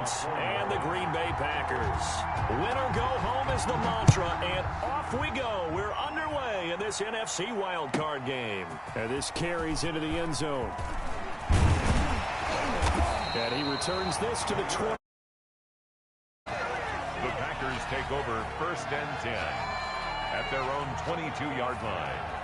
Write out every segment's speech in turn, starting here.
Saints and the Green Bay Packers. Win or go home is the mantra, and off we go. We're underway in this NFC wildcard game. And this carries into the end zone. And he returns this to the 20. The Packers take over 1st and 10 at their own 22-yard line.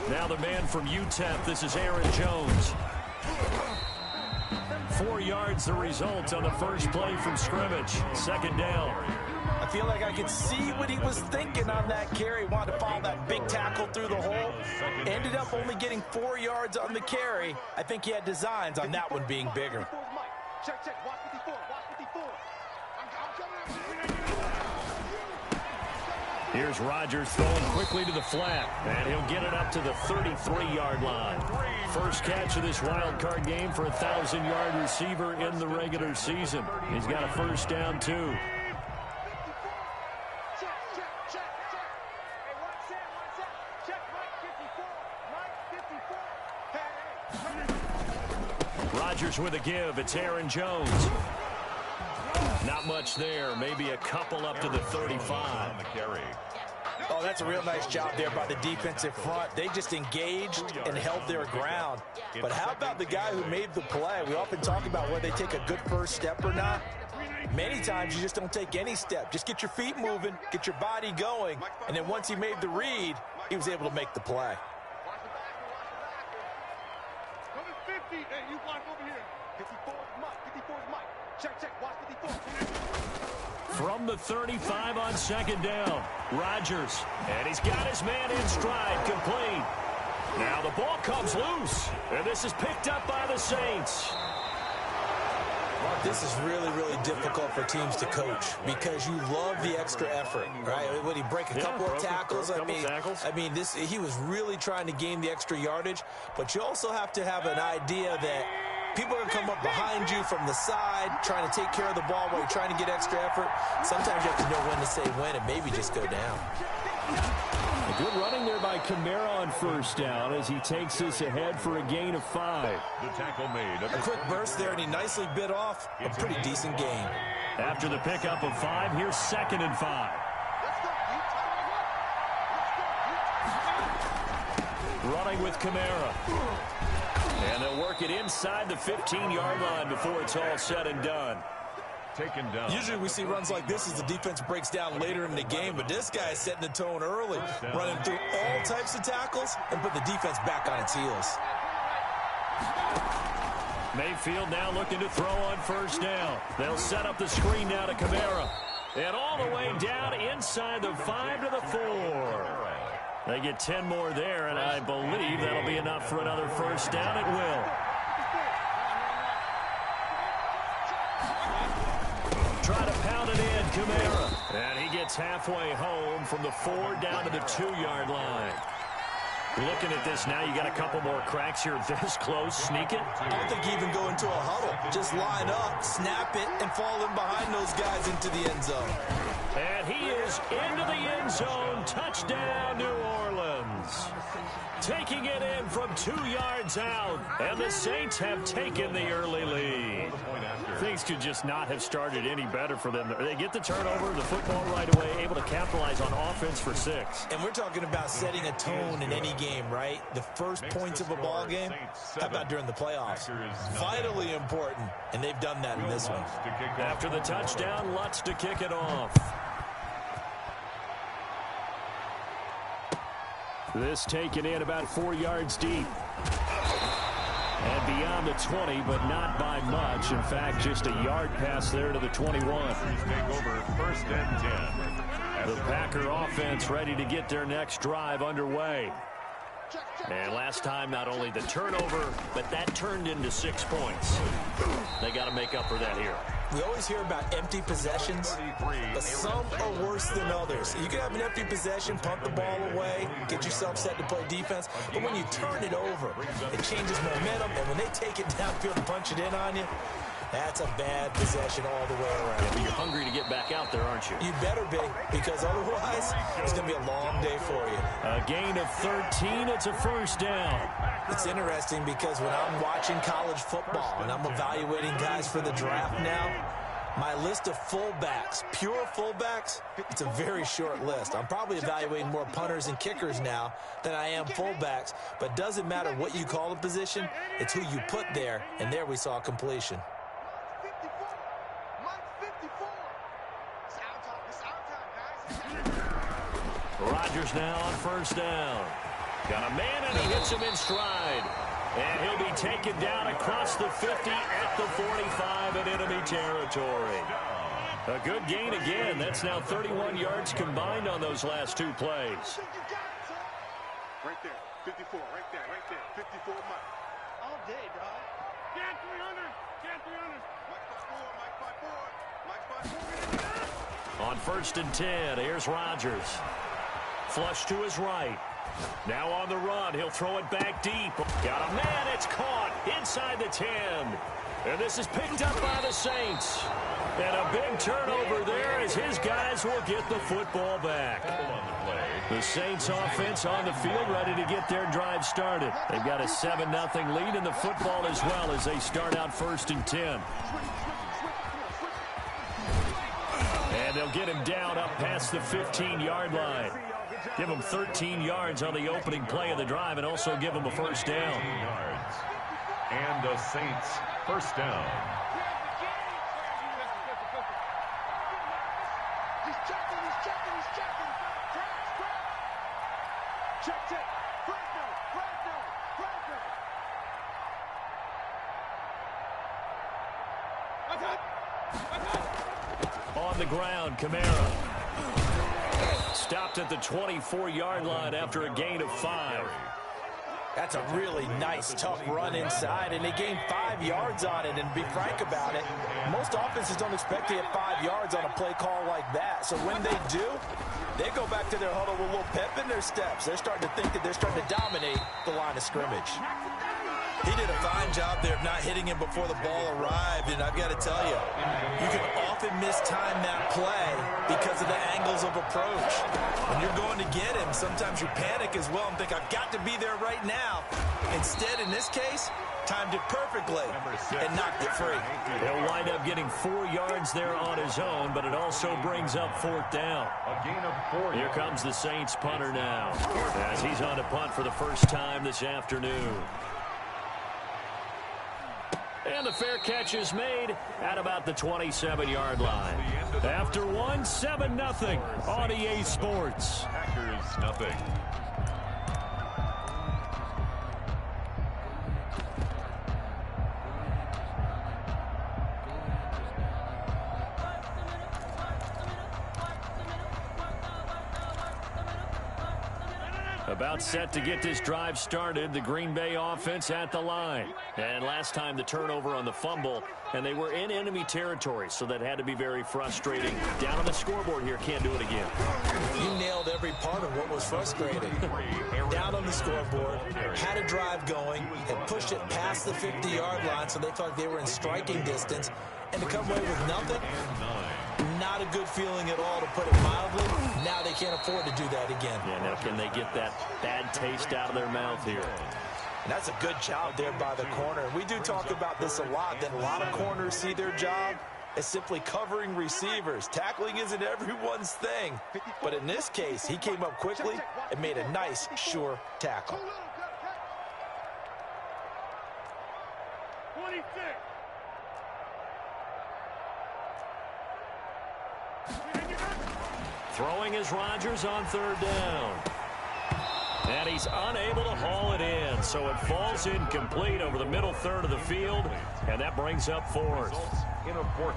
Now the man from UTEP, this is Aaron Jones. 4 yards the result on the first play from scrimmage. 2nd down. I feel like I could see what he was thinking on that carry. Wanted to follow that big tackle through the hole. Ended up only getting 4 yards on the carry. I think he had designs on that one being bigger. Here's Rodgers throwing quickly to the flat, and he'll get it up to the 33-yard line. First catch of this wild card game for a 1,000-yard receiver in the regular season. He's got a first down, too. Rodgers with a give. It's Aaron Jones. Not much there. Maybe a couple up to the 35. On the carry. Oh, that's a real nice job there by the defensive front. They just engaged and held their ground. But how about the guy who made the play? We often talk about whether they take a good first step or not. Many times you just don't take any step. Just get your feet moving, get your body going, and then once he made the read, he was able to make the play. From the 35 on 2nd down, Rodgers, and he's got his man in stride, complete. Now the ball comes loose, and this is picked up by the Saints. This is really, really difficult for teams to coach because you love the extra effort, right? Would he break a couple of tackles? I mean, he was really trying to gain the extra yardage, but you also have to have an idea that people are going to come up behind you from the side, trying to take care of the ball while you're trying to get extra effort. Sometimes you have to know when to say when and maybe just go down. A good running there by Kamara on first down as he takes this ahead for a gain of 5. The tackle made. A quick burst there, and he nicely bit off a pretty decent gain. After the pickup of 5, here's 2nd and 5. Running with Kamara. And they'll work it inside the 15-yard line before it's all said and done. Taken down. Usually we see runs like this as the defense breaks down later in the game, but this guy is setting the tone early, running through all types of tackles and put the defense back on its heels. Mayfield now looking to throw on first down. They'll set up the screen now to Kamara. And all the way down inside the 5 to the 4. They get 10 more there, and I believe that'll be enough for another first down. It will. Try to pound it in, Kamara. And he gets halfway home from the 4 down to the 2-yard line. Looking at this now, you got a couple more cracks here this close. Sneak it. I don't think you even go into a huddle. Just line up, snap it, and fall in behind those guys into the end zone. And he is into the end zone. Touchdown, New Orleans. Taking it in from 2 yards out. And the Saints have taken the early lead. Things could just not have started any better for them. They get the turnover, the football right away, able to capitalize on offense for 6. And we're talking about setting a tone in any game, right? The first points of a ball game. How about during the playoffs? Vitally important, and they've done that in this one. After the touchdown, Lutz to kick it off. This taken in about 4 yards deep. And beyond the 20, but not by much. In fact, just a yard pass there to the 21. Take over 1st and 10. The Packer offense ready to get their next drive underway. And last time, not only the turnover, but that turned into 6 points. They got to make up for that here. We always hear about empty possessions, but some are worse than others. You can have an empty possession, punt the ball away, get yourself set to play defense, but when you turn it over, it changes momentum, and when they take it downfield and punch it in on you, That's a bad possession all the way around. Yeah, but you're hungry to get back out there, aren't you? You better be, because otherwise it's going to be a long day for you. A gain of 13. It's a first down. It's interesting because when I'm watching college football and I'm evaluating guys for the draft now, my list of fullbacks, pure fullbacks, it's a very short list. I'm probably evaluating more punters and kickers now than I am fullbacks, but it doesn't matter what you call the position, it's who you put there, and there we saw completion. Rodgers now on first down. Got a man, and he hits him in stride. And he'll be taken down across the 50 at the 45 in enemy territory. A good gain again. That's now 31 yards combined on those last two plays. Right there, 54, right there, 54 Mike. All day, dog. Get 300, get 300. Mike 5-4. On first and 10, here's Rodgers. Flush to his right. Now on the run, he'll throw it back deep. Got a man, it's caught inside the 10. And this is picked up by the Saints. And a big turnover there as his guys will get the football back. The Saints offense on the field ready to get their drive started. They've got a 7-0 lead in the football as well as they start out first and 10. And they'll get him down up past the 15-yard line. Give him 13 yards on the opening play of the drive and also give him a first down. And the Saints first down. He's checking. Check. On the ground, Kamara. Stopped at the 24-yard line after a gain of 5. That's a really nice, tough run inside, and they gained 5 yards on it. And be frank about it, most offenses don't expect to get 5 yards on a play call like that. So when they do, they go back to their huddle with a little pep in their steps. They're starting to think that they're starting to dominate the line of scrimmage. He did a fine job there of not hitting him before the ball arrived, and I've got to tell you, you can often mistime that play because of the angles of approach. When you're going to get him, sometimes you panic as well and think, I've got to be there right now. Instead, in this case, timed it perfectly and knocked it free. He'll wind up getting 4 yards there on his own, but it also brings up fourth down. A gain of 4. Here comes the Saints punter now as he's on to punt for the first time this afternoon. And the fair catch is made at about the 27-yard line. After one, 7-0 on EA Sports. Packers nothing. About set to get this drive started, the Green Bay offense at the line. And last time the turnover on the fumble, and they were in enemy territory, so that had to be very frustrating. Down on the scoreboard here, can't do it again. You nailed every part of what was frustrating. Down on the scoreboard, had a drive going, had pushed it past the 50-yard line, so they felt like they were in striking distance, and to come away with nothing, not a good feeling at all, to put it mildly. Now they can't afford to do that again. Yeah, now can they get that bad taste out of their mouth here? And that's a good job there by the corner. And we do talk about this a lot, that a lot of corners see their job as simply covering receivers. Tackling isn't everyone's thing. But in this case, he came up quickly and made a nice, sure tackle. 26. Throwing is Rodgers on third down. And he's unable to haul it in, so it falls incomplete over the middle third of the field, and that brings up fourth.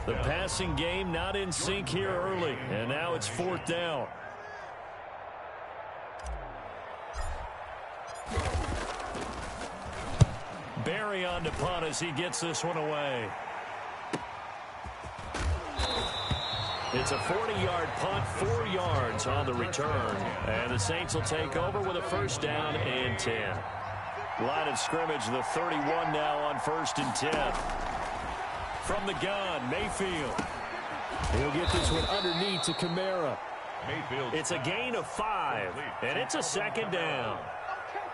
The passing game not in sync here early, and now it's fourth down. Barry on to punt as he gets this one away. It's a 40-yard punt, 4 yards on the return. And the Saints will take over with a first down and 10. Line of scrimmage, the 31 now on first and 10. from the gun. Mayfield. He'll get this one underneath to Kamara. Mayfield. It's a gain of 5, and it's a second down.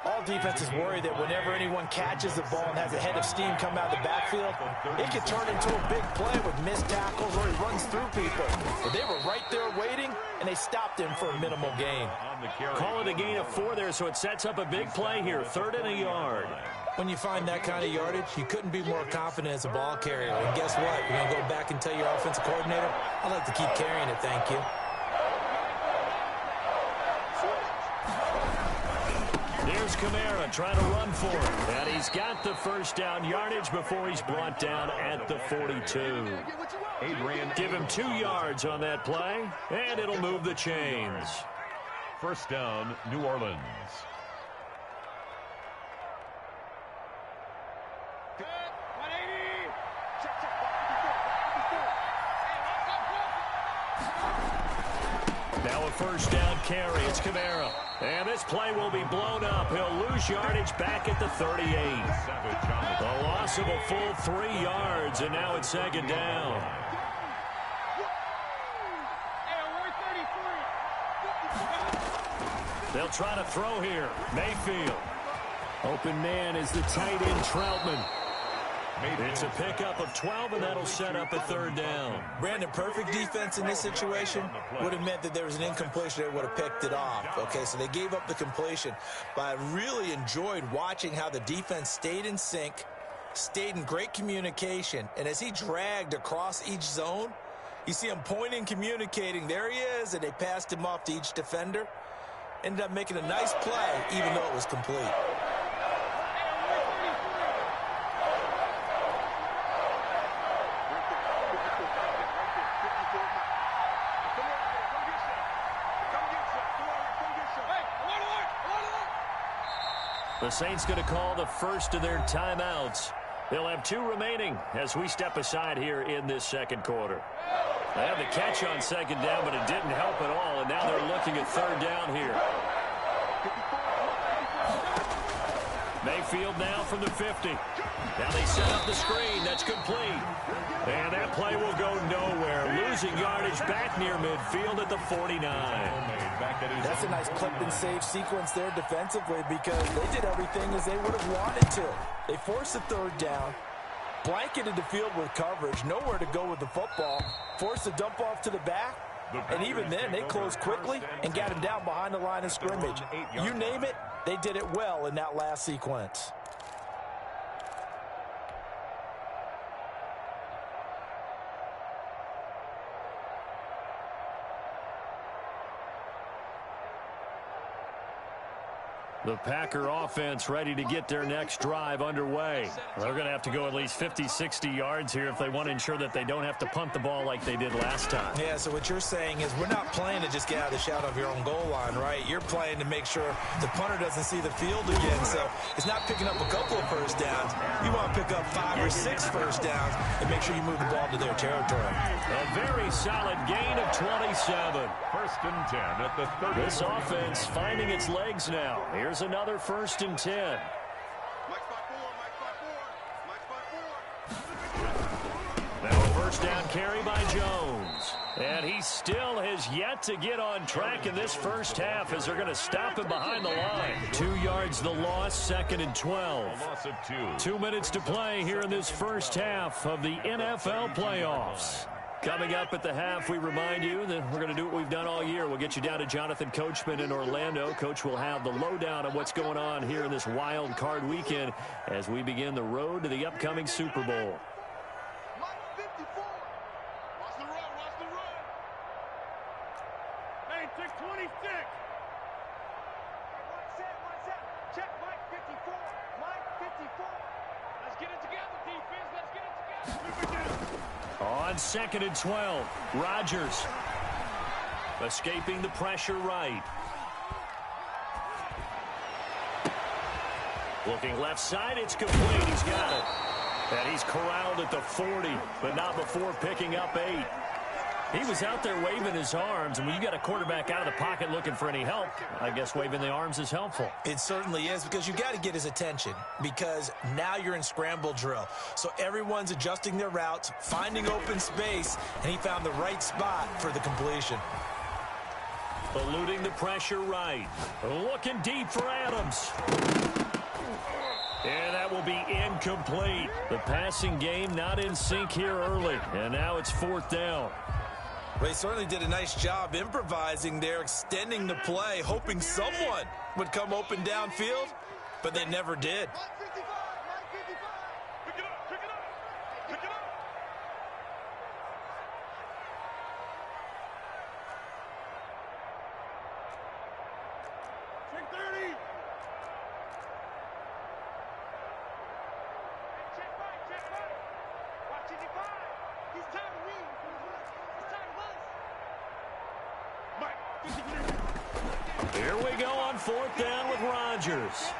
All defenses worry that whenever anyone catches the ball and has a head of steam come out of the backfield, it could turn into a big play with missed tackles or he runs through people. But they were right there waiting, and they stopped him for a minimal gain. Call it a gain of 4 there, so it sets up a big play here. 3rd and a yard. When you find that kind of yardage, you couldn't be more confident as a ball carrier. And guess what? You're going to go back and tell your offensive coordinator, I'd like to keep carrying it, thank you. Here's Kamara trying to run for it. And he's got the first down yardage before he's brought down at the 42. Adrian. Give him 2 yards on that play, and it'll move the chains. First down, New Orleans. Now a first down carry. It's Kamara. And this play will be blown up. He'll lose yardage back at the 38. A loss of a full 3 yards, and now it's second down. They'll try to throw here. Mayfield. Open man is the tight end Troutman. It's a pickup of 12, and that'll set up a 3rd down. Brandon, perfect defense in this situation would have meant that there was an incompletion that would have picked it off. Okay, so they gave up the completion. But I really enjoyed watching how the defense stayed in sync, stayed in great communication. And as he dragged across each zone, you see him pointing, communicating. There he is, and they passed him off to each defender. Ended up making a nice play, even though it was complete. The Saints going to call the first of their timeouts. They'll have 2 remaining as we step aside here in this second quarter. They had the catch on second down, but it didn't help at all, and now they're looking at 3rd down here. Mayfield now from the 50. Now they set up the screen. That's complete. And that play will go nowhere. Losing yardage back near midfield at the 49. That's a nice clip and save sequence there defensively because they did everything as they would have wanted to. They forced the 3rd down, blanketed the field with coverage, nowhere to go with the football, forced the dump off to the back, and even then they closed quickly and got him down behind the line of scrimmage. You name it, they did it well in that last sequence. The Packer offense ready to get their next drive underway. They're going to have to go at least 50, 60 yards here if they want to ensure that they don't have to punt the ball like they did last time. Yeah, so what you're saying is we're not playing to just get out of the shadow of your own goal line, right? You're playing to make sure the punter doesn't see the field again. So it's not picking up a couple of first downs. You want to pick up 5 or 6 first downs and make sure you move the ball to their territory. A very solid gain of 27. First and 10 at the 30. This offense finding its legs now. Here's another 1st and 10. Now a first down carry by Jones. And he still has yet to get on track in this first half as they're going to stop him behind the line. 2 yards the loss, 2nd and 12. Loss of 2. 2 minutes to play here in this first half of the NFL playoffs. Coming up at the half, we remind you that we're going to do what we've done all year. We'll get you down to Jonathan Coachman in Orlando. Coach will have the lowdown on what's going on here in this wild card weekend as we begin the road to the upcoming Super Bowl. On 2nd and 12, Rodgers escaping the pressure right. Looking left side, it's complete. He's got it. And he's corralled at the 40, but not before picking up 8. He was out there waving his arms, and when you got a quarterback out of the pocket looking for any help, I guess waving the arms is helpful. It certainly is, because you've got to get his attention, because now you're in scramble drill. So everyone's adjusting their routes, finding open space, and he found the right spot for the completion. Eluding the pressure right. Looking deep for Adams. And that will be incomplete. The passing game not in sync here early. And now it's 4th down. They certainly did a nice job improvising there, extending the play, hoping someone would come open downfield, but they never did. Here we go on 4th down with Rodgers.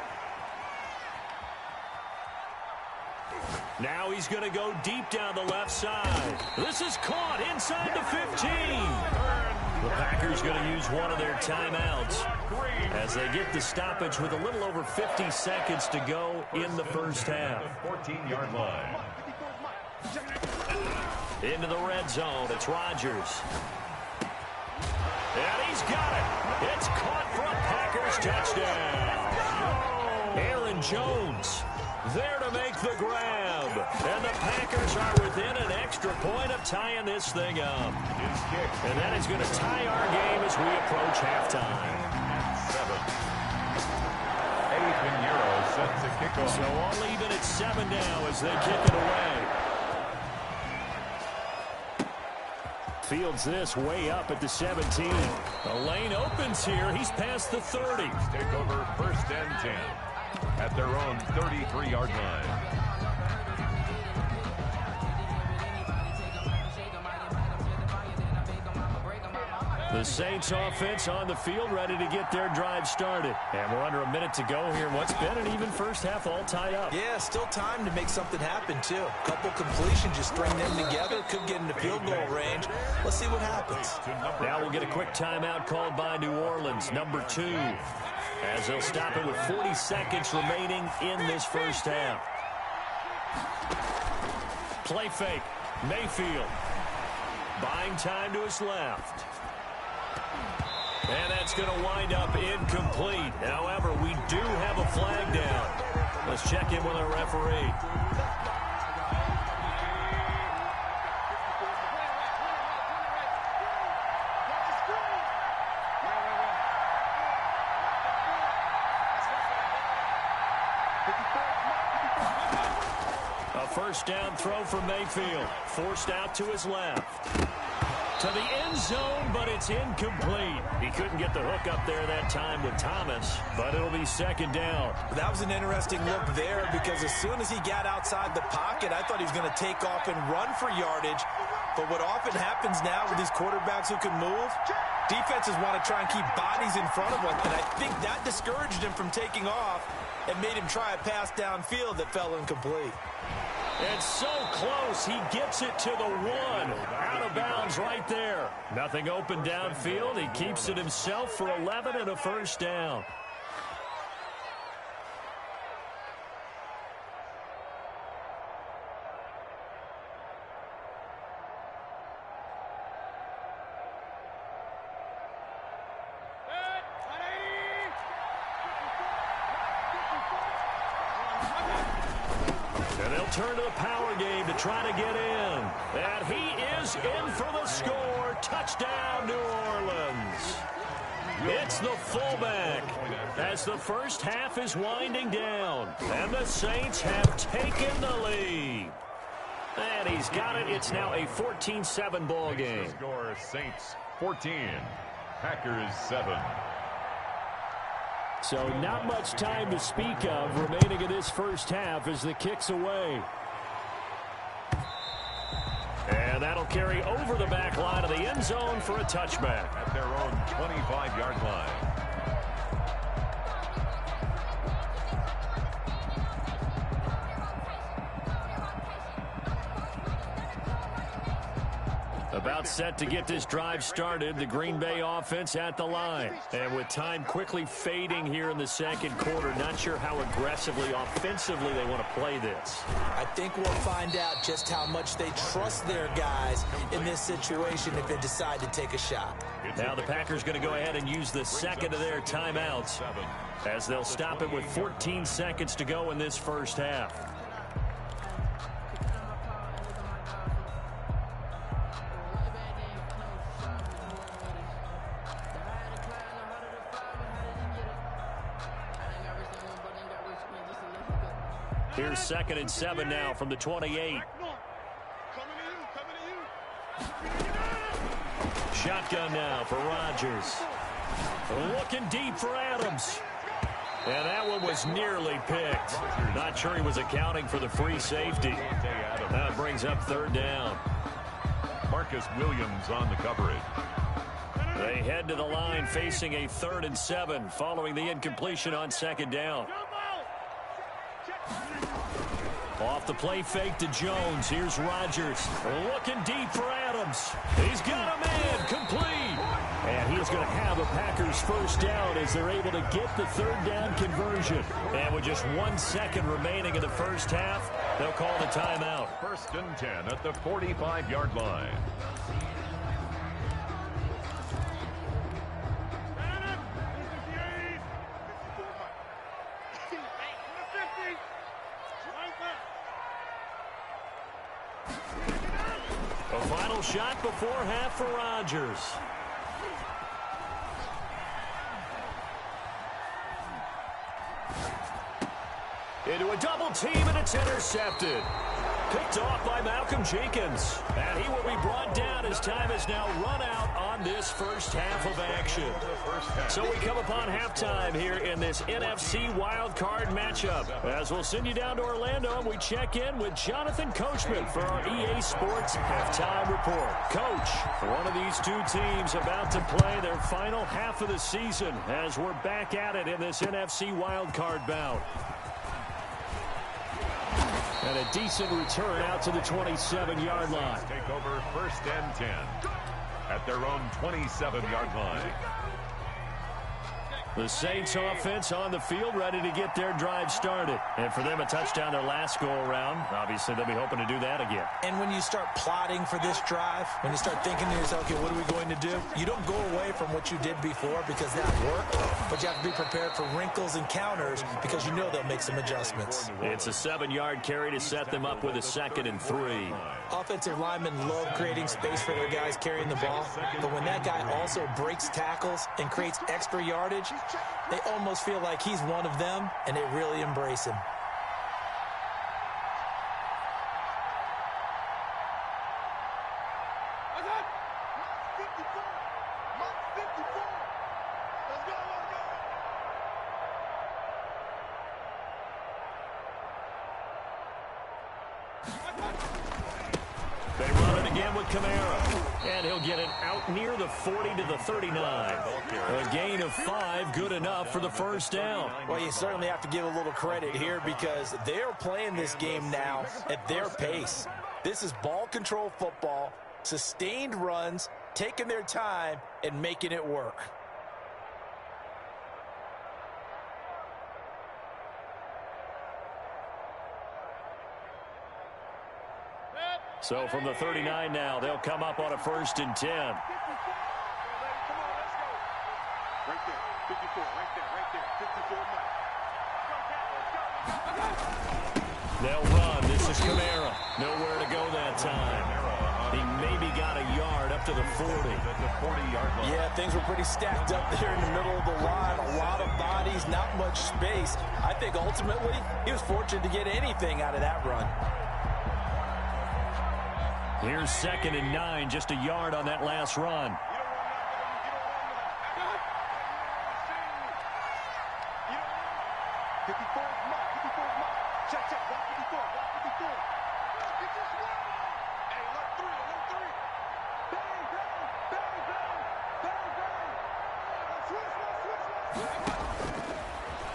Now he's going to go deep down the left side. This is caught inside the 15. The Packers going to use one of their timeouts as they get the stoppage with a little over 50 seconds to go in the first half. 14-yard line. Into the red zone. It's Rodgers. And he's got it. It's caught for a Packers touchdown. Aaron Jones there to make the grab. And the Packers are within an extra point of tying this thing up. And that is going to tie our game as we approach halftime. 7. Ethan Euro sets the kickoff. So all even at 7 now as they kick it away. Fields this way up at the 17. The lane opens here. He's past the 30. Take over 1st and 10 at their own 33-yard line. The Saints offense on the field, ready to get their drive started. And we're under a minute to go here. What's been an even first half, all tied up. Yeah, still time to make something happen, too. A couple completions, just string them together. Could get into field goal range. Let's see what happens. Now we'll get a quick timeout called by New Orleans, number 2. As they'll stop it with 40 seconds remaining in this first half. Play fake. Mayfield. Buying time to his left. And that's going to wind up incomplete. However, we do have a flag down. Let's check in with our referee. A first down throw for Mayfield. Forced out to his left. To the end zone, but it's incomplete. He couldn't get the hook up there that time with Thomas, but it'll be 2nd down. That was an interesting look there, because as soon as he got outside the pocket, I thought he was going to take off and run for yardage. But what often happens now with these quarterbacks who can move, defenses want to try and keep bodies in front of them, and I think that discouraged him from taking off and made him try a pass downfield that fell incomplete. It's so close. He gets it to the 1. Out of bounds right there. Nothing open downfield. He keeps it himself for 11 and a first down. Turn to the power game to try to get in. And he is in for the score. Touchdown, New Orleans. It's the fullback as the first half is winding down. And the Saints have taken the lead. And he's got it. It's now a 14-7 ball game. Score Saints 14, Packers 7. So not much time to speak of remaining in this first half as the kick's away. And that'll carry over the back line of the end zone for a touchback. At their own 25-yard line. About set to get this drive started, the Green Bay offense at the line. And with time quickly fading here in the second quarter, not sure how aggressively, offensively they want to play this. I think we'll find out just how much they trust their guys in this situation if they decide to take a shot. Now the Packers going to go ahead and use the second of their timeouts as they'll stop it with 14 seconds to go in this first half. Here's 2nd and 7 now from the 28. Shotgun now for Rodgers. Looking deep for Adams. And that one was nearly picked. Not sure he was accounting for the free safety. That brings up 3rd down. Marcus Williams on the coverage. They head to the line facing a 3rd and 7 following the incompletion on 2nd down. Off the play fake to Jones. Here's Rodgers. Looking deep for Adams. He's got a man complete. And he is going to have a Packers first down as they're able to get the 3rd down conversion. And with just 1 second remaining in the first half, they'll call the timeout. 1st and 10 at the 45-yard line. A final shot before half for Rodgers. Into a double team, and it's intercepted. Picked off by Malcolm Jenkins. And he will be brought down as time has now run out on this first half of action. So we come upon halftime here in this NFC wildcard matchup. As we'll send you down to Orlando, and we check in with Jonathan Coachman for our EA Sports Halftime Report. Coach, one of these two teams about to play their final half of the season as we're back at it in this NFC wildcard bout. And a decent return out to the 27-yard line. Take over 1st and 10 at their own 27-yard line. The Saints offense on the field, ready to get their drive started. And for them, a touchdown their last go-around. Obviously, they'll be hoping to do that again. And when you start plotting for this drive, when you start thinking to yourself, okay, what are we going to do? You don't go away from what you did before because that worked, but you have to be prepared for wrinkles and counters because you know they'll make some adjustments. It's a 7-yard carry to set them up with a 2nd and 3. Offensive linemen love creating space for their guys carrying the ball, but when that guy also breaks tackles and creates extra yardage, they almost feel like he's one of them, and they really embrace him. They run it again with Kamara. And he'll get it out near the 40 to the 39. A gain of 5, good enough for the first down. Well, you certainly have to give a little credit here because they're playing this game now at their pace. This is ball control football, sustained runs, taking their time, and making it work. So from the 39 now, they'll come up on a 1st and 10. Right there, 54, right there, 54 Mike. They'll run. This is Kamara. Nowhere to go that time. He maybe got a yard up to the 40. Yeah, things were pretty stacked up there in the middle of the line. A lot of bodies, not much space. I think ultimately he was fortunate to get anything out of that run. Here's 2nd and 9, just a yard on that last run.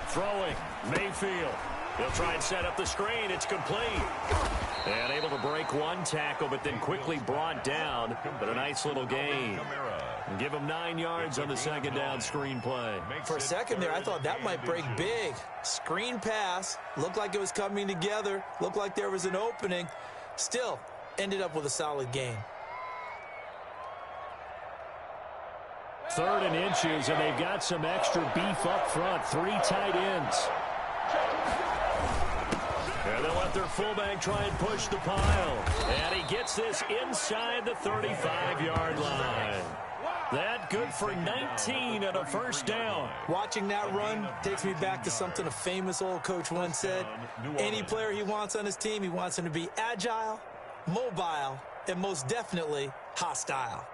Throwing, Mayfield. He'll try and set up the screen. It's complete. And able to break one tackle, but then quickly brought down. But a nice little gain. Give him 9 yards on the second down screen play. For a second there, I thought that might break big. Screen pass. Looked like it was coming together. Looked like there was an opening. Still, ended up with a solid gain. 3rd and inches, and they've got some extra beef up front. 3 tight ends. And they'll let their fullback try and push the pile. And he gets this inside the 35-yard line. That good for 19 and a first down. Watching that run takes me back to something a famous old coach once said. Any player he wants on his team, he wants him to be agile, mobile, and most definitely hostile.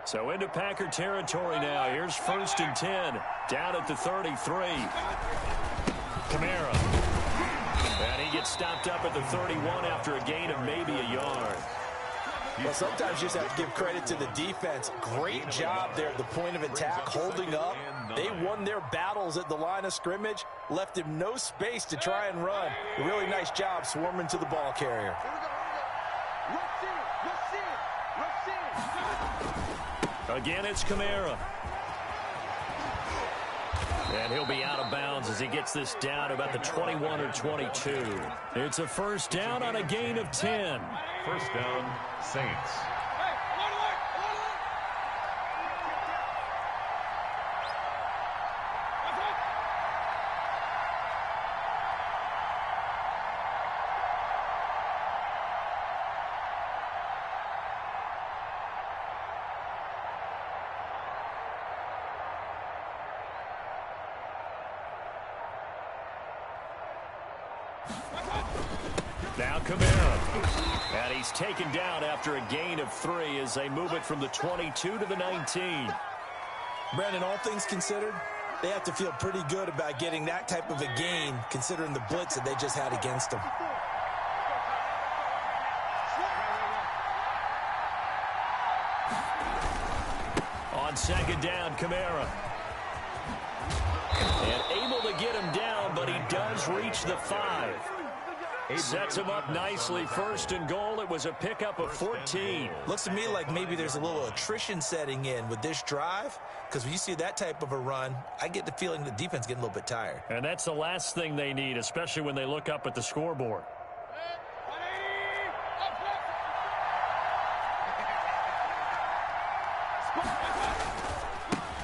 So into Packer territory now. Here's 1st and 10. Down at the 33. Kamara. And he gets stopped up at the 31 after a gain of maybe a yard. Well, sometimes you just have to give credit to the defense. Great job there at the point of attack, holding up. They won their battles at the line of scrimmage, left him no space to try and run. A really nice job swarming to the ball carrier. Again, it's Kamara. And he'll be out of bounds as he gets this down about the 21 or 22. It's a first down on a gain of 10. First down, Saints. Now Kamara. And he's taken down after a gain of 3 as they move it from the 22 to the 19. Brandon, all things considered, they have to feel pretty good about getting that type of a gain considering the blitz that they just had against them. On second down, Kamara. And able to get him down, but he does reach the 5. Sets him up nicely. 1st and goal. It was a pickup of 14. Looks to me like maybe there's a little attrition setting in with this drive, because when you see that type of a run, I get the feeling the defense getting a little bit tired. And that's the last thing they need, especially when they look up at the scoreboard.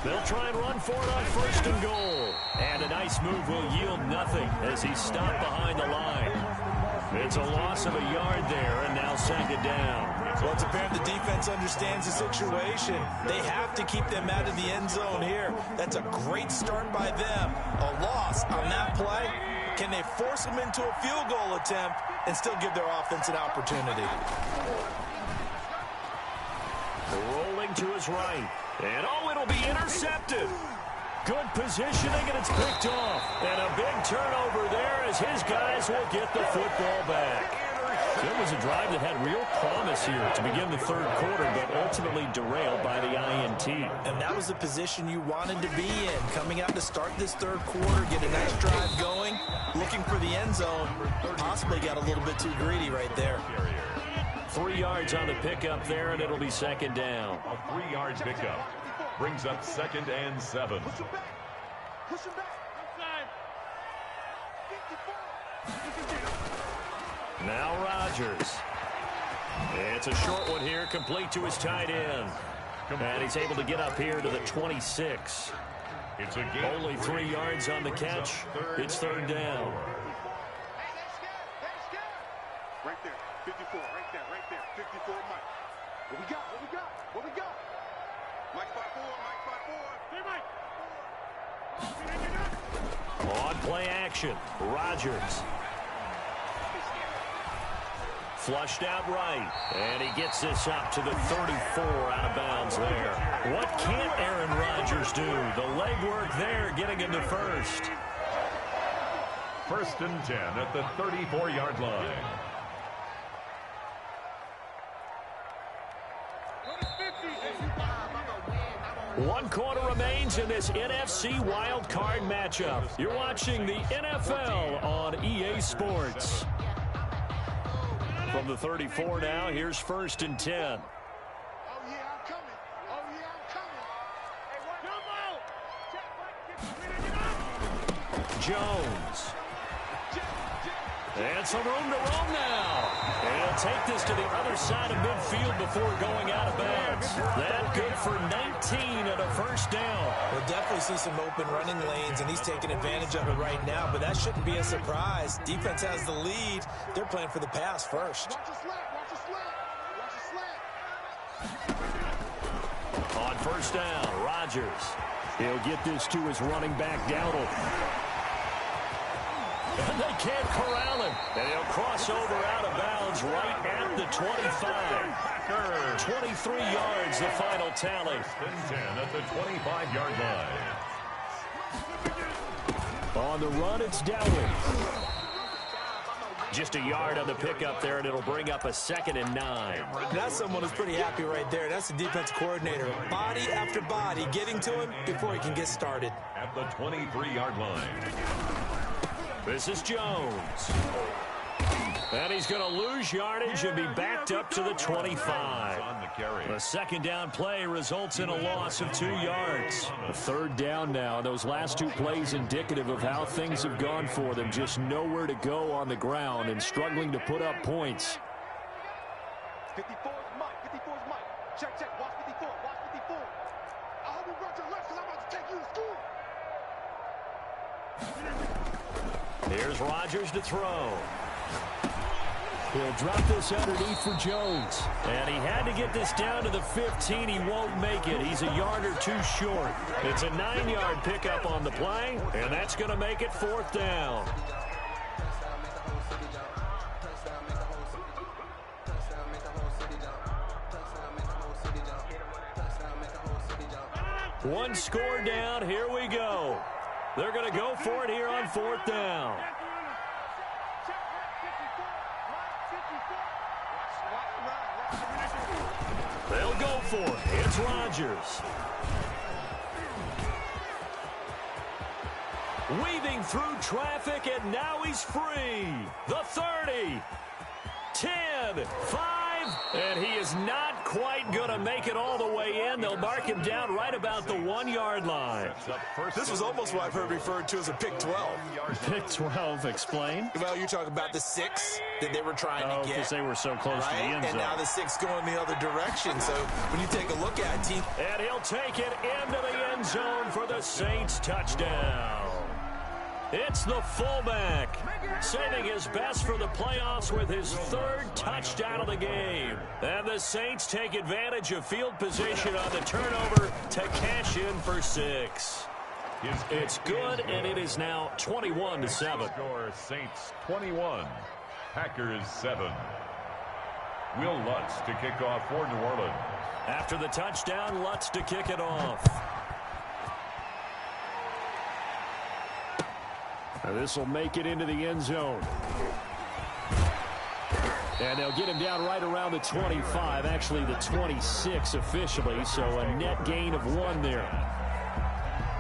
They'll try and run for it on 1st and goal. And a nice move will yield nothing as he's stopped behind the line. It's a loss of a yard there, and now 2nd down. Well, it's apparent the defense understands the situation. They have to keep them out of the end zone here. That's a great start by them. A loss on that play. Can they force them into a field goal attempt and still give their offense an opportunity? Rolling to his right. And, it'll be intercepted. Good positioning, and it's picked off. And a big turnover there as his guys will get the football back. It was a drive that had real promise here to begin the 3rd quarter, but ultimately derailed by the INT. And that was the position you wanted to be in. Coming out to start this 3rd quarter, get a nice drive going, looking for the end zone. Possibly got a little bit too greedy right there. 3 yards on the pickup there, and it'll be 2nd down. A 3-yard pickup brings up 2nd and 7. Push him back. Now Rodgers. It's a short one here, complete to his tight end. And he's able to get up here to the 26. It's a game. Only 3 yards on the catch. It's 3rd down. Right there, 54, right there, 54, Mike. What we got? Mike 5-4, Hey, Mike. On play action, Rodgers. Flushed out right, and he gets this up to the 34 out of bounds there. What can't Aaron Rodgers do? The legwork there getting him to 1st. First and 10 at the 34-yard line. One quarter remains in this NFC wildcard matchup. You're watching the NFL on EA Sports. From the 34 now, here's first and 10. Oh, yeah, I'm coming. Oh, yeah, I'm coming. Jones. And some room to roam now. And he'll take this to the other side of midfield before going out of bounds. That good for 19 and a first down. We'll definitely see some open running lanes, and he's taking advantage of it right now, but that shouldn't be a surprise. Defense has the lead. They're playing for the pass first. Watch the slap, watch the slap, watch the slap. On first down, Rodgers. He'll get this to his running back, Dowdle. And they can't corral him. And he'll cross over out of bounds right at the 25. 23 yards, the final tally. First and 10 at the 25-yard line. On the run, it's Dowdle. Just a yard on the pickup there, and it'll bring up a 2nd and 9. That's someone who's pretty happy right there. That's the defense coordinator. Body after body, getting to him before he can get started. At the 23-yard line. This is Jones. And he's going to lose yardage and be backed up to the 25. On the carry. The second down play results in a loss of 2 yards. A third down now. And those last 2 plays indicative of how things have gone for them. Just nowhere to go on the ground and struggling to put up points. 54 is Mike, 54 is Mike. Check, check, watch 54, watch 54. I hope you brought your lunch because I'm about to take you to school. Here's Rodgers to throw. He'll drop this underneath for Jones. And he had to get this down to the 15. He won't make it. He's a yard or 2 short. It's a 9-yard pickup on the play, and that's going to make it 4th down. One score down. Here we go. They're going to go for it here on 4th down. They'll go for it. It's Rodgers. Weaving through traffic, and now he's free. The 30, 10, 5, and he is not quite going to make it all the way in. They'll mark him down right about the 1-yard line. This was almost what I've heard referred to as a pick 12. Pick 12, explain. Well, you're talking about the 6 that they were trying to get. Because they were so close to the end zone. And now the 6 going the other direction. So when you take a look at it, team. And he'll take it into the end zone for the Saints touchdown. It's the fullback, saving his best for the playoffs with his 3rd touchdown of the game. And the Saints take advantage of field position on the turnover to cash in for 6. It's good, and it is now 21-7. Score Saints 21, Packers 7. Will Lutz to kick off for New Orleans. After the touchdown, Lutz to kick it off. This will make it into the end zone. And they'll get him down right around the 25, actually the 26 officially, so a net gain of 1 there.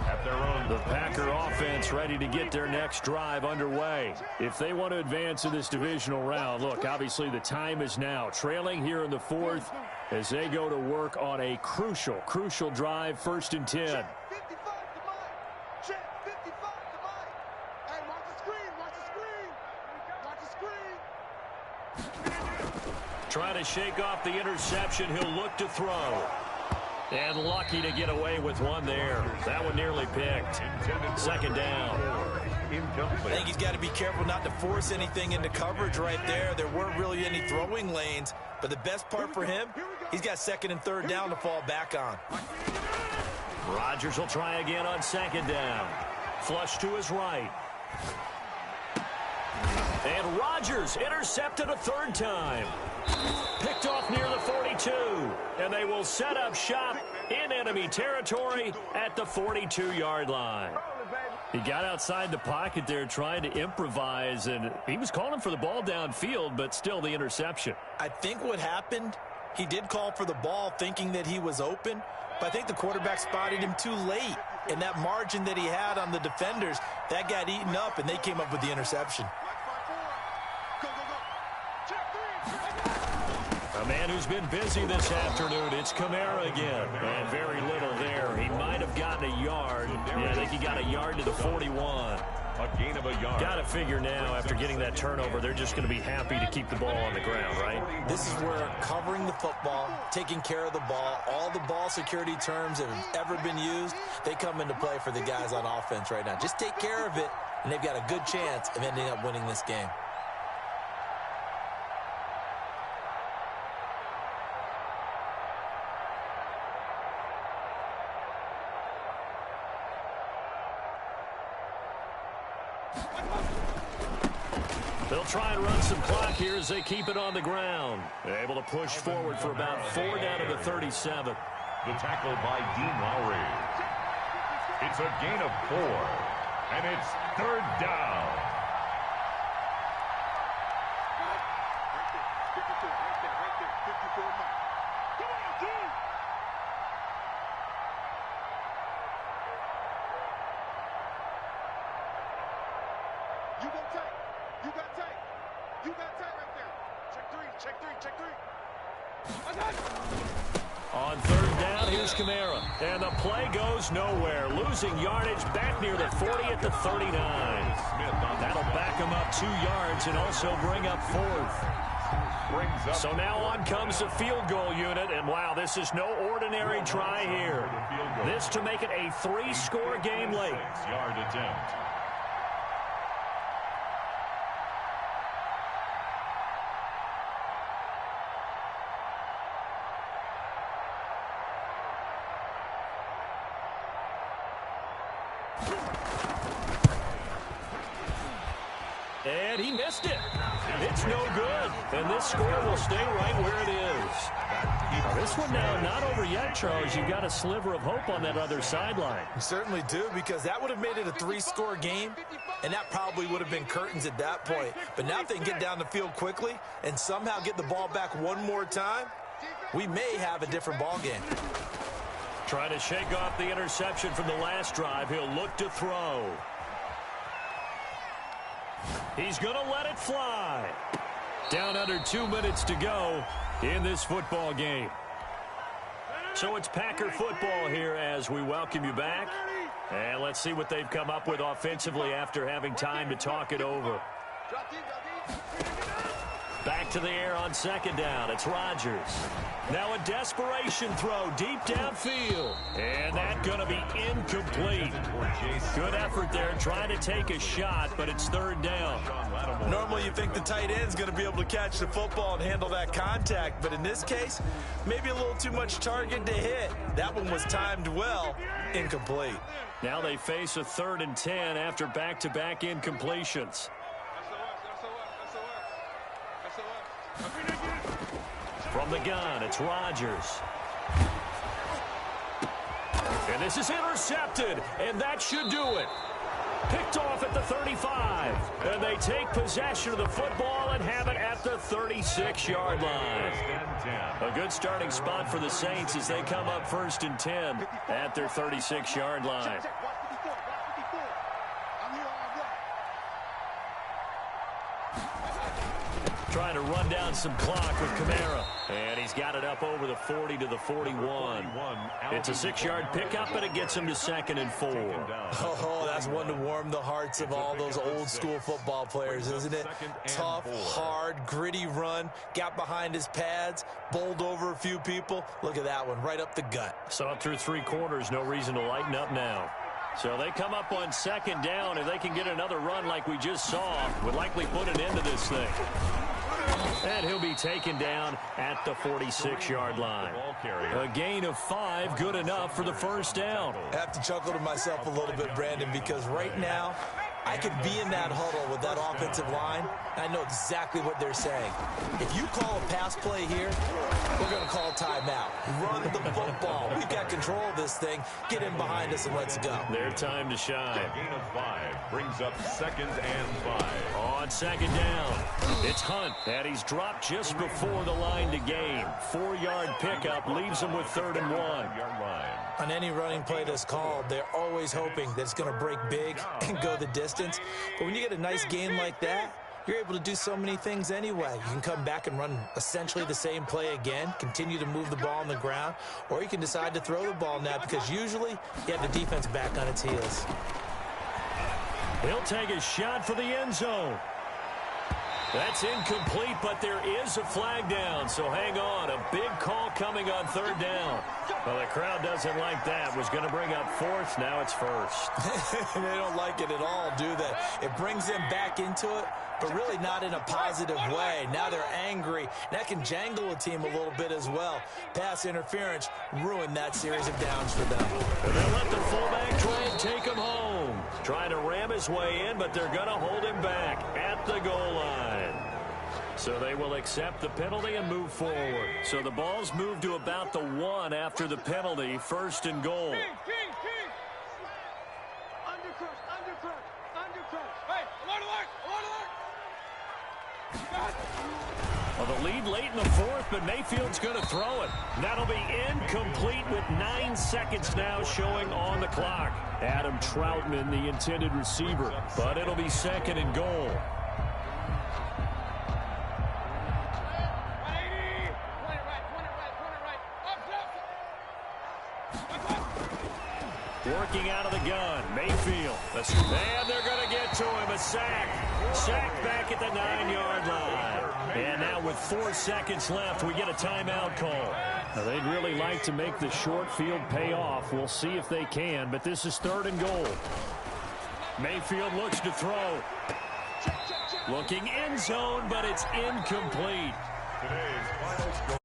At their own, the Packer offense ready to get their next drive underway. If they want to advance in this divisional round, look, obviously the time is now. Trailing here in the 4th as they go to work on a crucial drive, 1st and 10. Trying to shake off the interception. He'll look to throw. And lucky to get away with 1 there. That one nearly picked. 2nd down. I think he's got to be careful not to force anything into coverage right there. There weren't really any throwing lanes. But the best part for him, he's got 2nd and 3rd down to fall back on. Rodgers will try again on 2nd down. Flush to his right. And Rodgers intercepted a 3rd time. Picked off near the 42. And they will set up shop in enemy territory at the 42-yard line. He got outside the pocket there trying to improvise, and he was calling for the ball downfield, but still the interception. I think what happened, he did call for the ball thinking that he was open, but I think the quarterback spotted him too late. And that margin that he had on the defenders, that got eaten up, and they came up with the interception. A man who's been busy this afternoon, it's Kamara again. And very little there. He might have gotten a yard. Yeah, I think he got a yard to the 41. A gain of a yard. Got to figure now, after getting that turnover, they're just going to be happy to keep the ball on the ground, right? This is where covering the football, taking care of the ball, all the ball security terms that have ever been used, they come into play for the guys on offense right now. Just take care of it, and they've got a good chance of ending up winning this game. They'll try and run some clock here as they keep it on the ground. They're able to push forward for about 4 down to the 37. The tackle by Dean Lowry. It's a gain of 4, and it's 3rd down. Right there, 54 Mike. Come on, dude! You go tight. You got tight. You got tight right there. Check three. I got it. On 3rd down, here's Kamara. And the play goes nowhere. Losing yardage back near the 40 at the 39. That'll back him up 2 yards and also bring up 4th. So now on comes the field goal unit. And wow, this is no ordinary try here. This to make it a 3-score game late. 6-yard attempt. And he missed it. It's no good. And this score will stay right where it is. Now, this one now not over yet, Charles. You've got a sliver of hope on that other sideline. You certainly do, because that would have made it a 3-score game, and that probably would have been curtains at that point. But now if they can get down the field quickly and somehow get the ball back one more time, we may have a different ball game. Trying to shake off the interception from the last drive. He'll look to throw. He's going to let it fly. Down under 2 minutes to go in this football game. So it's Packer football here as we welcome you back. And let's see what they've come up with offensively after having time to talk it over. Back to the air on 2nd down. It's Rodgers. Now a desperation throw deep downfield. And that's going to be incomplete. Good effort there trying to take a shot, but it's 3rd down. Normally you think the tight end's going to be able to catch the football and handle that contact, but in this case, maybe a little too much target to hit. That one was timed well, incomplete. Now they face a 3rd and 10 after back-to-back incompletions. From the gun, it's Rodgers. And this is intercepted, and that should do it. Picked off at the 35. And they take possession of the football and have it at the 36-yard line. A good starting spot for the Saints as they come up 1st and 10 at their 36-yard line. Trying to run down some clock with Kamara. And he's got it up over the 40 to the 41. It's a 6-yard pickup, but it gets him to 2nd and 4. Oh, that's one to warm the hearts of all those old-school football players, isn't it? Tough, hard, gritty run. Got behind his pads, bowled over a few people. Look at that one, right up the gut. So up through 3 quarters, no reason to lighten up now. So they come up on 2nd down. If they can get another run like we just saw, would likely put an end to this thing. And he'll be taken down at the 46-yard line. A gain of 5, good enough for the 1st down. I have to chuckle to myself a little bit, Brandon, because right now, I could be in that huddle with that offensive line, and I know exactly what they're saying. If you call a pass play here, we're going to call timeout. Run the football. We've got control of this thing. Get in behind us and let's go. Their time to shine. A gain of 5 brings up 2nd and 5. On 2nd down, it's Hunt, and he's dropped just before the line to gain. 4-yard pickup leaves him with 3rd and 1. 5-yard line. On any running play that's called, they're always hoping that it's going to break big and go the distance. But when you get a nice gain like that, you're able to do so many things anyway. You can come back and run essentially the same play again, continue to move the ball on the ground, or you can decide to throw the ball now because usually you have the defense back on its heels. He'll take a shot for the end zone. That's incomplete, but there is a flag down, so hang on. A big call coming on 3rd down. Well, the crowd doesn't like that. Was going to bring up 4th, now it's 1st. They don't like it at all, do they? It brings them back into it, but really not in a positive way. Now they're angry. That can jangle a team a little bit as well. Pass interference ruined that series of downs for them. And they'll let the fullback try and take him home. Trying to ram his way in, but they're going to hold him back at the goal line. So they will accept the penalty and move forward. So the ball's moved to about the 1 after the penalty. 1st and goal. Well, the lead late in the 4th, but Mayfield's going to throw it. That'll be incomplete with 9 seconds now showing on the clock. Adam Troutman, the intended receiver, but it'll be 2nd and goal. Working out of the gun, Mayfield. And they're going to get to him, a sack. Sack back at the 9-yard line. And now with 4 seconds left, we get a timeout call. Now, they'd really like to make the short field pay off. We'll see if they can, but this is 3rd and goal. Mayfield looks to throw. Looking end zone, but it's incomplete. Today's final score.